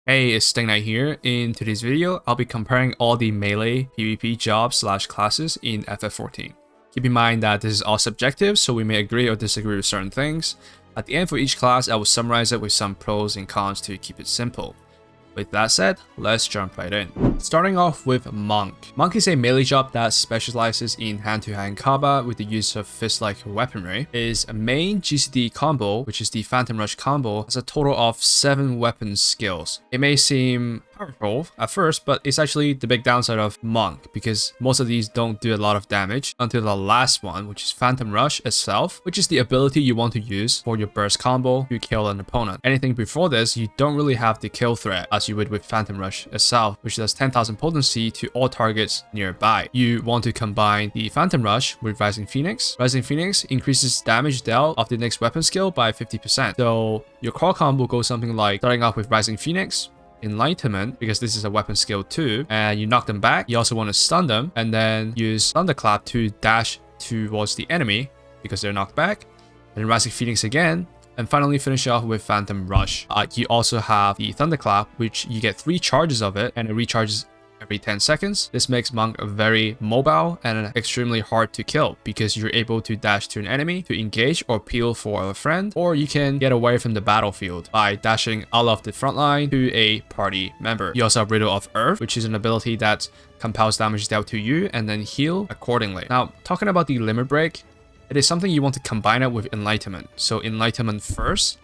Hey, it's StingKnight here. In today's video, I'll be comparing all the melee PvP jobs / classes in FF14. Keep in mind that this is all subjective, so we may agree or disagree with certain things. At the end for each class, I will summarize it with some pros and cons to keep it simple. With that said, let's jump right in. Starting off with Monk. Monk is a melee job that specializes in hand-to-hand combat with the use of fist-like weaponry. His main GCD combo, which is the Phantom Rush combo, has a total of 7 weapon skills. It may seem powerful at first, but it's actually the big downside of Monk, because most of these don't do a lot of damage until the last one, which is Phantom Rush itself, which is the ability you want to use for your burst combo to kill an opponent. Anything before this, you don't really have the kill threat as you would with Phantom Rush itself, which does 10,000 potency to all targets nearby. You want to combine the Phantom Rush with Rising Phoenix. Rising Phoenix increases damage dealt of the next weapon skill by 50%. So your core combo goes something like starting off with Rising Phoenix, Enlightenment, because this is a weapon skill too, and you knock them back. You also want to stun them and then use Thunderclap to dash towards the enemy because they're knocked back, and then Rising Phoenix again, and finally finish off with Phantom Rush. You also have the Thunderclap, which you get 3 charges of it, and it recharges every 10 seconds. This makes Monk very mobile and extremely hard to kill because you're able to dash to an enemy to engage or peel for a friend, or you can get away from the battlefield by dashing out of the front line to a party member. You also have Riddle of Earth, which is an ability that compounds damage dealt to you and then heal accordingly. Now, talking about the Limit Break, it is something you want to combine it with Enlightenment. So Enlightenment first,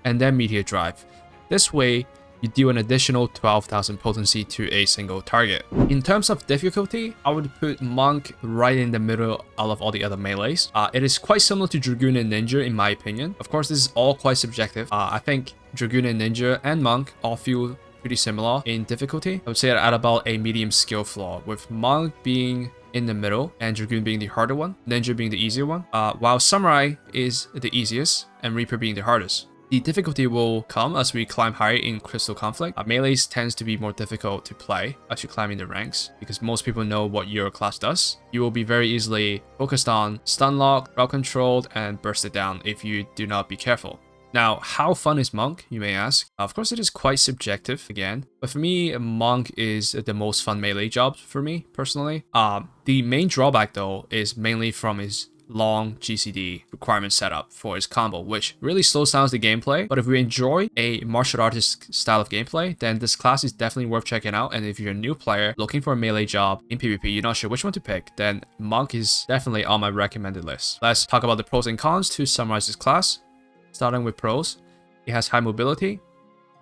and then Meteor Drive. This way, you deal an additional 12,000 potency to a single target. In terms of difficulty, I would put Monk right in the middle out of all the other melees. It is quite similar to Dragoon and Ninja in my opinion. Of course, this is all quite subjective. I think Dragoon and Ninja and Monk all feel pretty similar in difficulty. I would say at about a medium skill floor, with Monk being in the middle and Dragoon being the harder one, Ninja being the easier one, while Samurai is the easiest and Reaper being the hardest. The difficulty will come as we climb higher in Crystal Conflict. Melees tends to be more difficult to play as you climb in the ranks because most people know what your class does. You will be very easily focused on stun lock, route controlled, and burst it down if you do not be careful. Now, how fun is Monk, you may ask? Of course, it is quite subjective again, but for me, Monk is the most fun melee job for me personally. The main drawback though is mainly from his long GCD requirement setup for his combo, which really slows down the gameplay. But if you enjoy a martial artist style of gameplay, then this class is definitely worth checking out. And if you're a new player looking for a melee job in PvP, you're not sure which one to pick, then Monk is definitely on my recommended list. Let's talk about the pros and cons to summarize this class. Starting with pros, it has high mobility.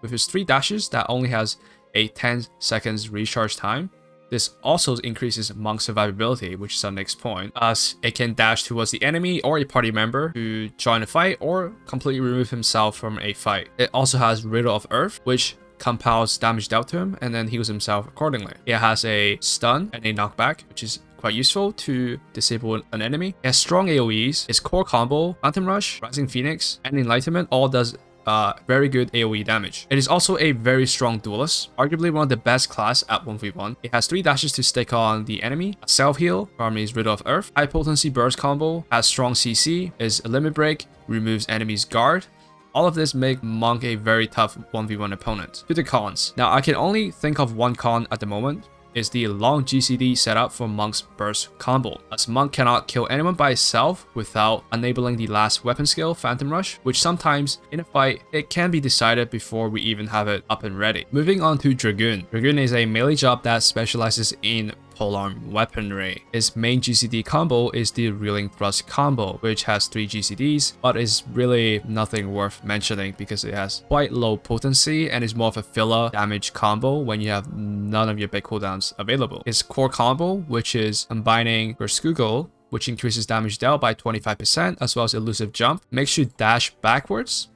With his 3 dashes that only has a 10 seconds recharge time. This also increases Monk's survivability, which is our next point, as it can dash towards the enemy or a party member to join a fight or completely remove himself from a fight. It also has Riddle of Earth, which compounds damage dealt to him and then heals himself accordingly. It has a stun and a knockback, which is quite useful to disable an enemy. It has strong AoEs. Its core combo, Phantom Rush, Rising Phoenix, and Enlightenment all does very good AoE damage. It is also a very strong duelist, arguably one of the best class at 1v1. It has 3 dashes to stick on the enemy, a self-heal from his Riddle of Earth, high potency burst combo, has strong CC, is a limit break, removes enemy's guard. All of this make Monk a very tough 1v1 opponent. To the cons. Now, I can only think of one con at the moment, is the long GCD setup for Monk's burst combo, as Monk cannot kill anyone by itself without enabling the last weapon skill, Phantom Rush, which sometimes in a fight, it can be decided before we even have it up and ready. Moving on to Dragoon. Dragoon is a melee job that specializes in polearm weaponry. Its main GCD combo is the Reeling Thrust combo, which has 3 GCDs, but is really nothing worth mentioning because it has quite low potency and is more of a filler damage combo when you have none of your big cooldowns available. Its core combo, which is combining Berskugel, which increases damage dealt by 25%, as well as Elusive Jump, makes you dash backwards.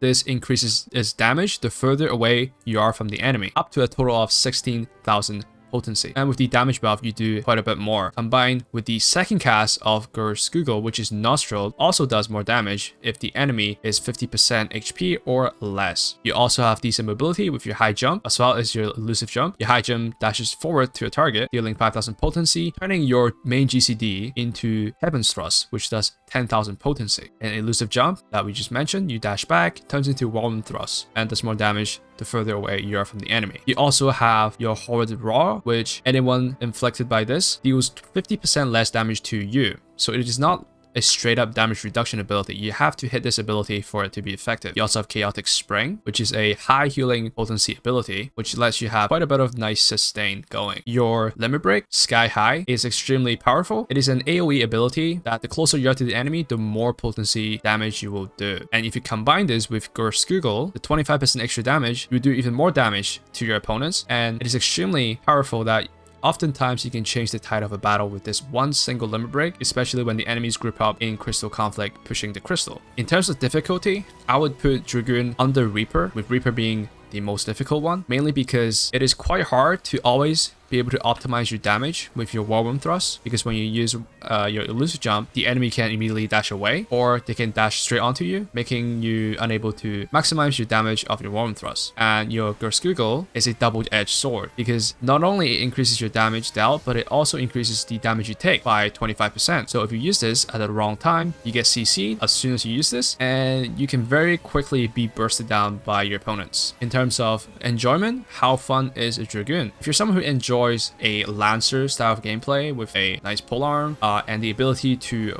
This increases its damage the further away you are from the enemy, up to a total of 16,000 potency. And with the damage buff, you do quite a bit more. Combined with the second cast of Berskugel, which is Nostril, also does more damage if the enemy is 50% HP or less. You also have decent mobility with your high jump, as well as your elusive jump. Your high jump dashes forward to a target, dealing 5,000 potency, turning your main GCD into Heaven's Thrust, which does 10,000 potency. An elusive jump that we just mentioned, you dash back, turns into whirlwind thrust, and does more damage the further away you are from the enemy. You also have your horrid roar, which anyone inflicted by this deals 50% less damage to you. So it is not a straight up damage reduction ability. You have to hit this ability for it to be effective. You also have Chaotic Spring, which is a high healing potency ability, which lets you have quite a bit of nice sustain going. Your Limit Break, Sky High, is extremely powerful. It is an AoE ability that the closer you are to the enemy, the more potency damage you will do. And if you combine this with Gerskugel, the 25% extra damage, you do even more damage to your opponents. And it is extremely powerful that oftentimes you can change the tide of a battle with this one single limit break, especially when the enemies group up in crystal conflict pushing the crystal. In terms of difficulty, I would put Dragoon under Reaper, with Reaper being the most difficult one, mainly because it is quite hard to always be able to optimize your damage with your whirlwind thrust, because when you use your elusive jump, the enemy can immediately dash away, or they can dash straight onto you, making you unable to maximize your damage of your whirlwind thrust. And your Gerskugel is a double-edged sword, because not only it increases your damage dealt, but it also increases the damage you take by 25%. So if you use this at the wrong time, you get CC'd as soon as you use this, and you can very quickly be bursted down by your opponents. In terms of enjoyment, how fun is a Dragoon? If you're someone who enjoys a Lancer style of gameplay with a nice polearm and the ability to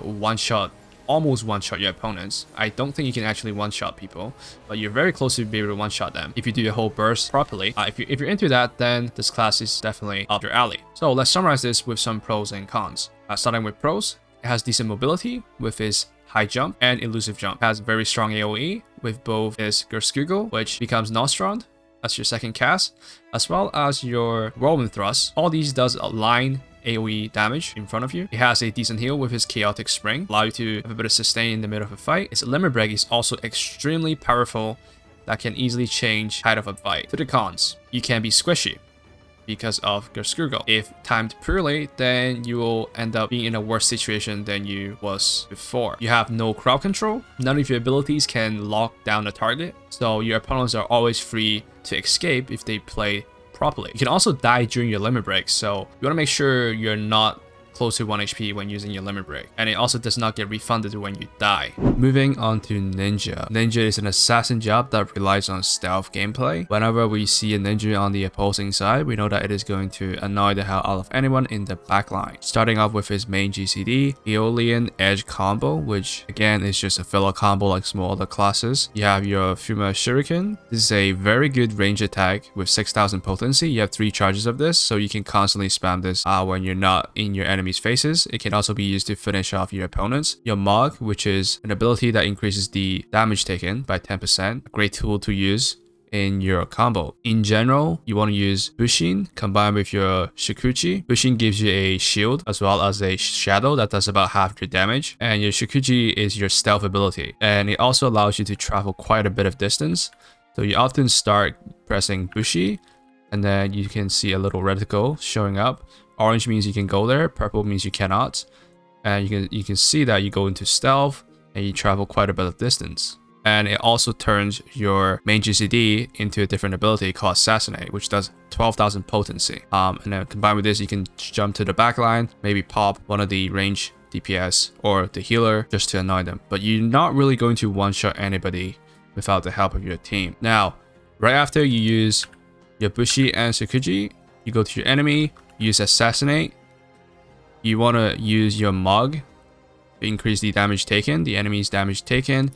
almost one-shot your opponents, I don't think you can actually one-shot people, but you're very close to be able to one-shot them if you do your whole burst properly. If you're into that, then this class is definitely up your alley. So let's summarize this with some pros and cons. Starting with pros, it has decent mobility with its high jump and elusive jump. It has very strong AoE with both its Gerskugel, which becomes Nostrand. That's your second cast, as well as your whirlwind thrust. All these does align AoE damage in front of you. It has a decent heal with his Chaotic Spring, allow you to have a bit of sustain in the middle of a fight. Its Limit Break is also extremely powerful, that can easily change tide of a fight. To the cons, you can be squishy because of Gerskugel. If timed poorly, then you will end up being in a worse situation than you was before. You have no crowd control. None of your abilities can lock down a target, so your opponents are always free to escape if they play properly. You can also die during your limit break, so you want to make sure you're not close to 1 HP when using your limit break, and it also does not get refunded when you die. Moving on to Ninja. Ninja is an assassin job that relies on stealth gameplay. Whenever we see a ninja on the opposing side, we know that it is going to annoy the hell out of anyone in the backline. Starting off with his main GCD, Aeolian Edge combo, which again is just a filler combo like some other classes. You have your Fuma Shuriken. This is a very good range attack with 6,000 potency. You have 3 charges of this, so you can constantly spam this when you're not in your enemy's faces. It can also be used to finish off your opponents. Your Mog, which is an ability that increases the damage taken by 10%. A great tool to use in your combo. In general, you want to use Bushin combined with your Shikuchi. Bushin gives you a shield as well as a shadow that does about half your damage, and your Shikuchi is your stealth ability, and it also allows you to travel quite a bit of distance. So you often start pressing Bushi, and then you can see a little reticle showing up. Orange means you can go there, purple means you cannot, and you can see that you go into stealth and you travel quite a bit of distance. And it also turns your main GCD into a different ability called Assassinate, which does 12,000 potency. And then combined with this, you can jump to the backline, maybe pop one of the range DPS or the healer just to annoy them. But you're not really going to one-shot anybody without the help of your team. Now, right after you use your Bushi and Tsukuji, you go to your enemy, use Assassinate. You want to use your Mog to increase the damage taken, the enemy's damage taken.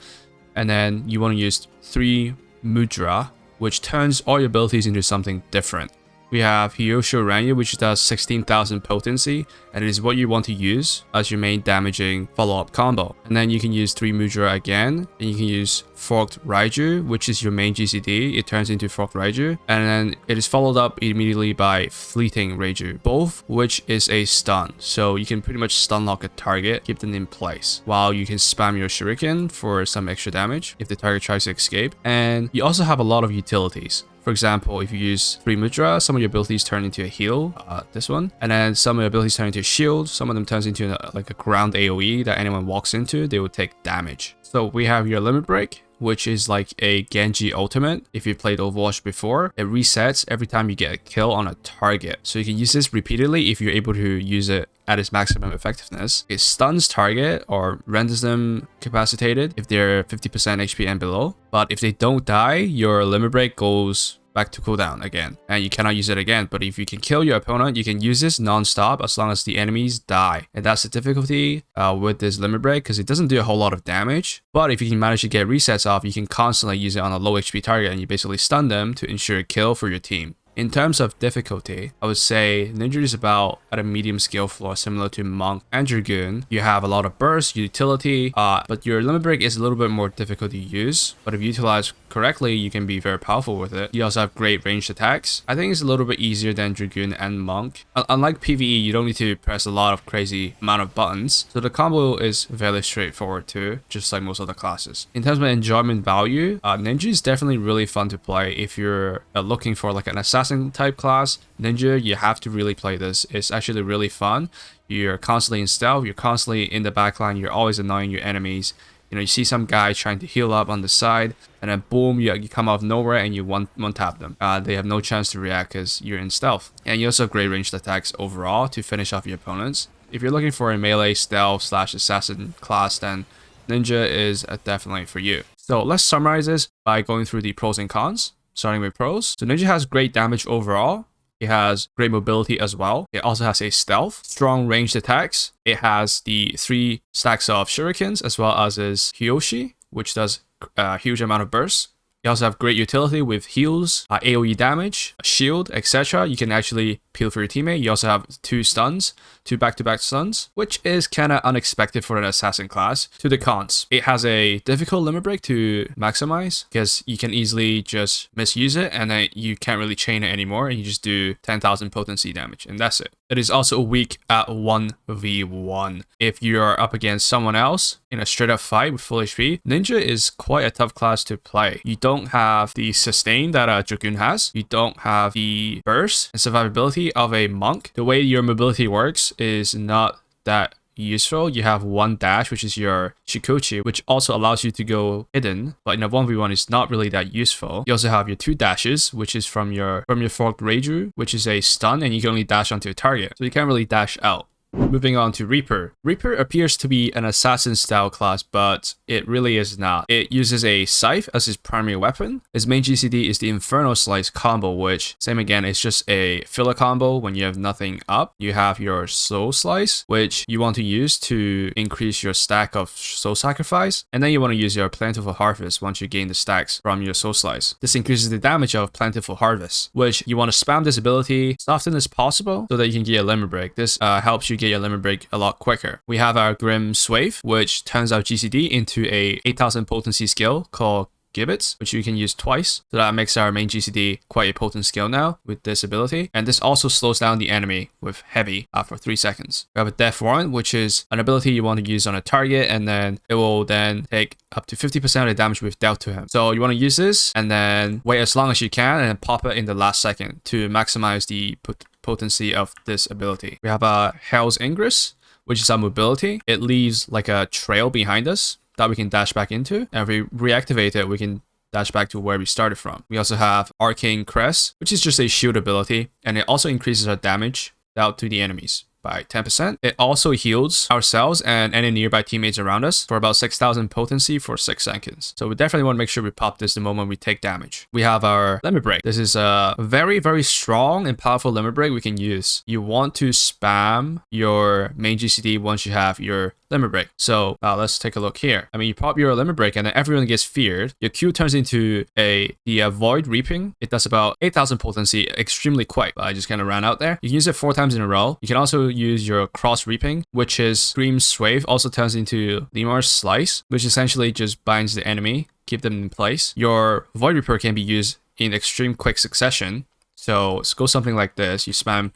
And then you want to use 3 Mudra, which turns all your abilities into something different. We have Hyosho Ranyu, which does 16,000 potency, and it is what you want to use as your main damaging follow-up combo. And then you can use 3 Mudra again, and you can use Forked Raiju, which is your main GCD. It turns into Forked Raiju, and then it is followed up immediately by Fleeting Raiju, both which is a stun. So you can pretty much stun lock a target, keep them in place, while you can spam your Shuriken for some extra damage if the target tries to escape. And you also have a lot of utilities. For example, if you use 3 Mudra, some of your abilities turn into a heal, this one, and then some of your abilities turn into a shield. Some of them turns into like a ground AoE that anyone walks into, they will take damage. So we have your Limit Break, which is like a Genji ultimate. If you played Overwatch before, it resets every time you get a kill on a target. So you can use this repeatedly if you're able to use it at its maximum effectiveness. It stuns target or renders them capacitated if they're 50% HP and below. But if they don't die, your limit break goes back to cooldown again, and you cannot use it again. But if you can kill your opponent, you can use this non-stop as long as the enemies die. And that's the difficulty with this limit break, because it doesn't do a whole lot of damage. But if you can manage to get resets off, you can constantly use it on a low HP target, and you basically stun them to ensure a kill for your team. In terms of difficulty, I would say Ninja is about at a medium skill floor, similar to Monk and Dragoon. You have a lot of burst, utility, but your limit break is a little bit more difficult to use. But if utilized correctly, you can be very powerful with it. You also have great ranged attacks. I think it's a little bit easier than Dragoon and Monk. Unlike PvE, you don't need to press a lot of crazy amount of buttons. So the combo is fairly straightforward too, just like most other classes. In terms of enjoyment value, Ninja is definitely really fun to play if you're looking for like an assassin type class. Ninja, you have to really play this. It's actually really fun. You're constantly in stealth, you're constantly in the backline, you're always annoying your enemies. You know, you see some guy trying to heal up on the side, and then boom, you come out of nowhere and you one tap them. They have no chance to react because you're in stealth. And you also have great ranged attacks overall to finish off your opponents. If you're looking for a melee stealth / assassin class, then Ninja is definitely for you. So let's summarize this by going through the pros and cons. Starting with pros. So Ninja has great damage overall. It has great mobility as well. It also has a stealth, strong ranged attacks. It has the 3 stacks of shurikens as well as his Kyoshi, which does a huge amount of burst. You also have great utility with heals, AoE damage, a shield, etc. You can actually peel for your teammate. You also have 2 stuns, 2 back-to-back stuns, which is kind of unexpected for an assassin class. To the cons, it has a difficult limit break to maximize because you can easily just misuse it and then you can't really chain it anymore and you just do 10,000 potency damage and that's it. It is also weak at 1v1. If you're up against someone else in a straight up fight with full HP, Ninja is quite a tough class to play. You don't have the sustain that Dragoon has. You don't have the burst and survivability of a Monk. The way your mobility works is not that useful. You have 1 dash, which is your Shikochi, which also allows you to go hidden, but in a 1v1 it's not really that useful. You also have your 2 dashes, which is from your forked Reiju, which is a stun, and you can only dash onto a target, so you can't really dash out. Moving on to Reaper. Reaper appears to be an assassin style class, but it really is not. It uses a scythe as its primary weapon. Its main GCD is the Inferno Slice combo, which, same again, is just a filler combo when you have nothing up. You have your Soul Slice, which you want to use to increase your stack of Soul Sacrifice, and then you want to use your Plentiful Harvest once you gain the stacks from your Soul Slice. This increases the damage of Plentiful Harvest, which you want to spam this ability as often as possible so that you can get a limit break. This helps you get your limit break a lot quicker. We have our Grim Swathe, which turns our GCD into a 8000 potency skill called Gibbets, which you can use twice. So that makes our main GCD quite a potent skill now with this ability. And this also slows down the enemy with heavy for 3 seconds. We have a Death Warrant, which is an ability you want to use on a target, and then it will then take up to 50% of the damage we've dealt to him. So you want to use this and then wait as long as you can and then pop it in the last second to maximize the potency of this ability. We have a Hell's Ingress, which is our mobility. It leaves like a trail behind us that we can dash back into, and if we reactivate it, we can dash back to where we started from. We also have Arcane Crest, which is just a shield ability, and it also increases our damage out to the enemies by 10%. It also heals ourselves and any nearby teammates around us for about 6000 potency for 6 seconds. So we definitely want to make sure we pop this the moment we take damage. We have our limit break. This is a very, very strong and powerful limit break we can use. You want to spam your main GCD once you have your limit break. So let's take a look here. I mean, you pop your limit break and then everyone gets feared. Your Q turns into the Void Reaping. It does about 8000 potency extremely quick. I just kind of ran out there. You can use it 4 times in a row. You can also use your Cross Reaping, which is Scream Swathe, also turns into Limar's Slice, which essentially just binds the enemy, keep them in place. Your Void Reaper can be used in extreme quick succession. So let's go something like this. You spam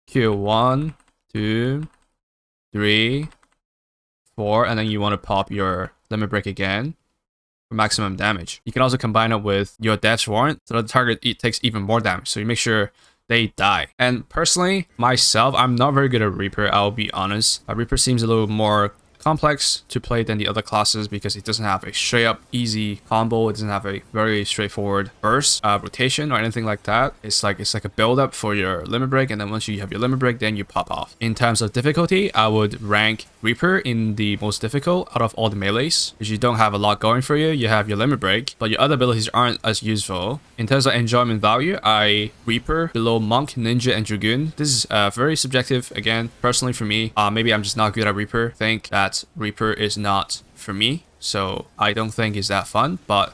Q 1, 2, 3, 4, and then you want to pop your limit break again for maximum damage. You can also combine it with your Death's Warrant so that the target takes even more damage. So you make sure they die. And personally, myself, I'm not very good at Reaper, I'll be honest. Reaper seems a little more complex to play than the other classes because it doesn't have a straight up easy combo. It doesn't have a very straightforward burst, rotation or anything like that. It's like a build up for your limit break, and then once you have your limit break, then you pop off. In terms of difficulty, I would rank Reaper in the most difficult out of all the melees, because you don't have a lot going for you. You have your limit break, but your other abilities aren't as useful. In terms of enjoyment value, I Reaper below Monk, Ninja, and Dragoon. This is very subjective again, personally for me. Maybe I'm just not good at Reaper. I think that Reaper is not for me, so I don't think it's that fun, but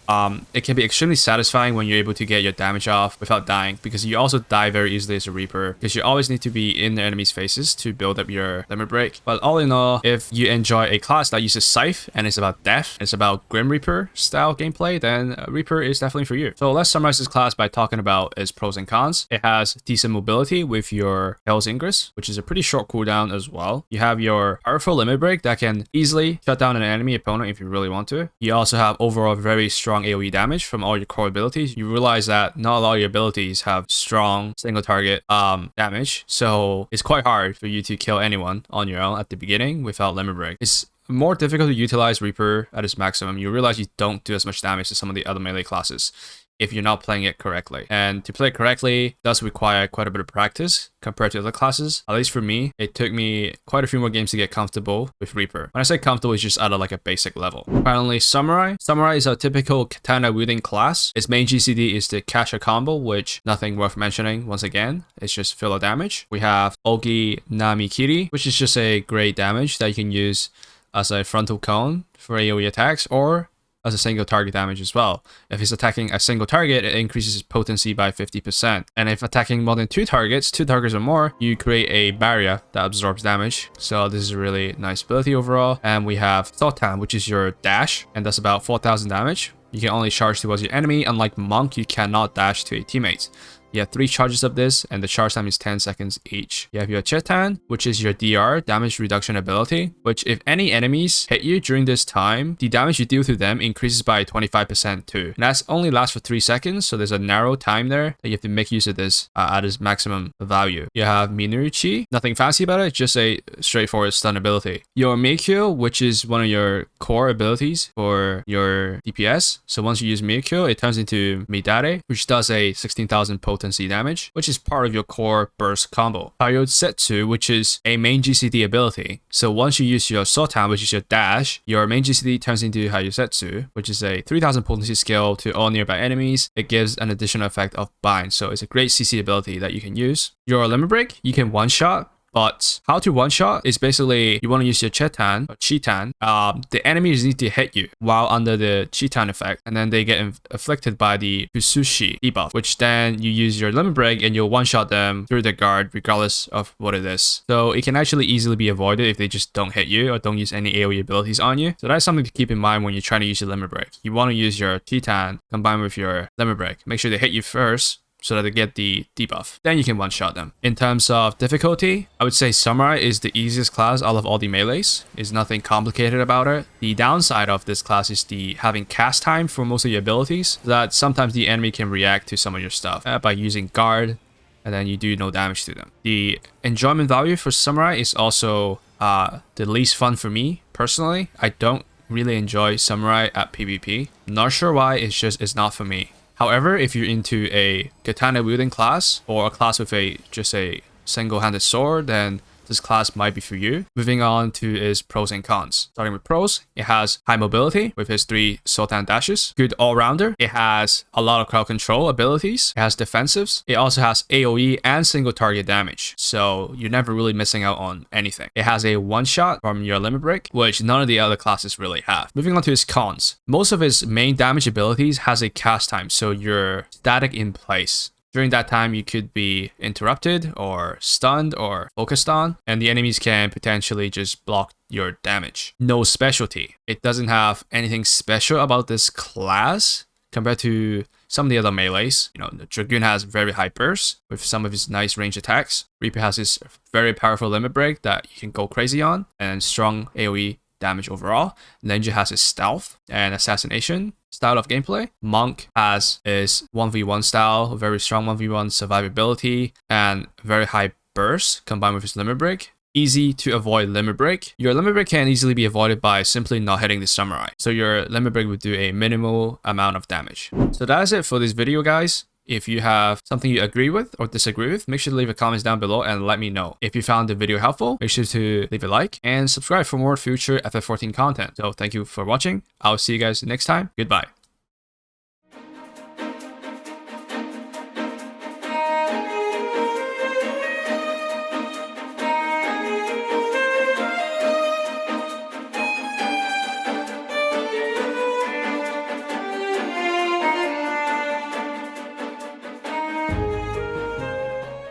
it can be extremely satisfying when you're able to get your damage off without dying, because you also die very easily as a Reaper, because you always need to be in the enemy's faces to build up your limit break. But all in all, if you enjoy a class that uses Scythe and it's about death, it's about Grim Reaper style gameplay, then Reaper is definitely for you. So let's summarize this class by talking about its pros and cons. It has decent mobility with your Hell's Ingress, which is a pretty short cooldown as well. You have your powerful limit break that can easily shut down an enemy opponent if you really want to. You also have overall very strong AoE damage from all your core abilities. You realize that not a lot of your abilities have strong single target damage, so it's quite hard for you to kill anyone on your own at the beginning without limit break. It's more difficult to utilize Reaper at its maximum. You realize you don't do as much damage as some of the other melee classes if you're not playing it correctly. And to play it correctly does require quite a bit of practice compared to other classes. At least for me, it took me quite a few more games to get comfortable with Reaper. When I say comfortable, it's just at a basic level. Finally, Samurai. Samurai is a typical katana wielding class. Its main GCD is the Kasha combo, which nothing worth mentioning once again. It's just filler damage. We have Ogi Nami Kiri, which is just a great damage that you can use as a frontal cone for AoE attacks, or as a single target damage as well. If it's attacking a single target, it increases its potency by 50%. And if attacking more than two targets or more, you create a barrier that absorbs damage. So this is a really nice ability overall. And we have Sultan, which is your dash, and that's about 4,000 damage. You can only charge towards your enemy. Unlike Monk, you cannot dash to a teammate. You have 3 charges of this, and the charge time is 10 seconds each. You have your Chetan, which is your DR, damage reduction ability, which if any enemies hit you during this time, the damage you deal to them increases by 25% too. And that only lasts for 3 seconds, so there's a narrow time there that you have to make use of this at its maximum value. You have Minuchi, nothing fancy about it, just a straightforward stun ability. Your Meikyo, which is one of your core abilities for your DPS. So once you use Meikyo, it turns into Midare, which does a 16,000 potency damage, which is part of your core burst combo. Setsu, which is a main GCD ability. So once you use your Sultan, which is your dash, your main GCD turns into Setsu, which is a 3000 potency skill to all nearby enemies. It gives an additional effect of bind, so it's a great CC ability that you can use. Your limit break, you can one-shot, but how to one-shot is basically you want to use your Chetan or Chitan. The enemies need to hit you while under the Chitan effect, and then they get afflicted by the Fusushi debuff, which then you use your limit break and you'll one-shot them through the guard regardless of what it is. So it can actually easily be avoided if they just don't hit you or don't use any AoE abilities on you. So that's something to keep in mind when you're trying to use your limit break. You want to use your Chitan combined with your limit break. Make sure they hit you first, so that they get the debuff. Then you can one-shot them. In terms of difficulty, I would say Samurai is the easiest class out of all the melees. There's nothing complicated about it. The downside of this class is the having cast time for most of your abilities, so that sometimes the enemy can react to some of your stuff by using guard, and then you do no damage to them. The enjoyment value for Samurai is also the least fun for me personally. I don't really enjoy Samurai at PvP. Not sure why, it's not for me. However, if you're into a katana wielding class or a class with just a single-handed sword, then this class might be for you. Moving on to its pros and cons. Starting with pros, it has high mobility with its 3 Sultan dashes. Good all-rounder. It has a lot of crowd control abilities. It has defensives. It also has AoE and single target damage, so you're never really missing out on anything. It has a one-shot from your limit break, which none of the other classes really have. Moving on to its cons. Most of its main damage abilities has a cast time, so you're static in place. During that time, you could be interrupted or stunned or focused on, and the enemies can potentially just block your damage. No specialty. It doesn't have anything special about this class compared to some of the other melees. You know, the Dragoon has very high burst with some of his nice range attacks. Reaper has this very powerful limit break that you can go crazy on, and strong AoE damage overall. Ninja has his stealth and assassination style of gameplay. Monk has his 1v1 style, very strong 1v1 survivability, and very high burst combined with his limit break. easy to avoid limit break. Your limit break can easily be avoided by simply not hitting the samurai. So your limit break would do a minimal amount of damage. So that is it for this video, guys. If you have something you agree with or disagree with, make sure to leave a comment down below and let me know. If you found the video helpful, make sure to leave a like and subscribe for more future FF14 content. So thank you for watching. I'll see you guys next time. Goodbye.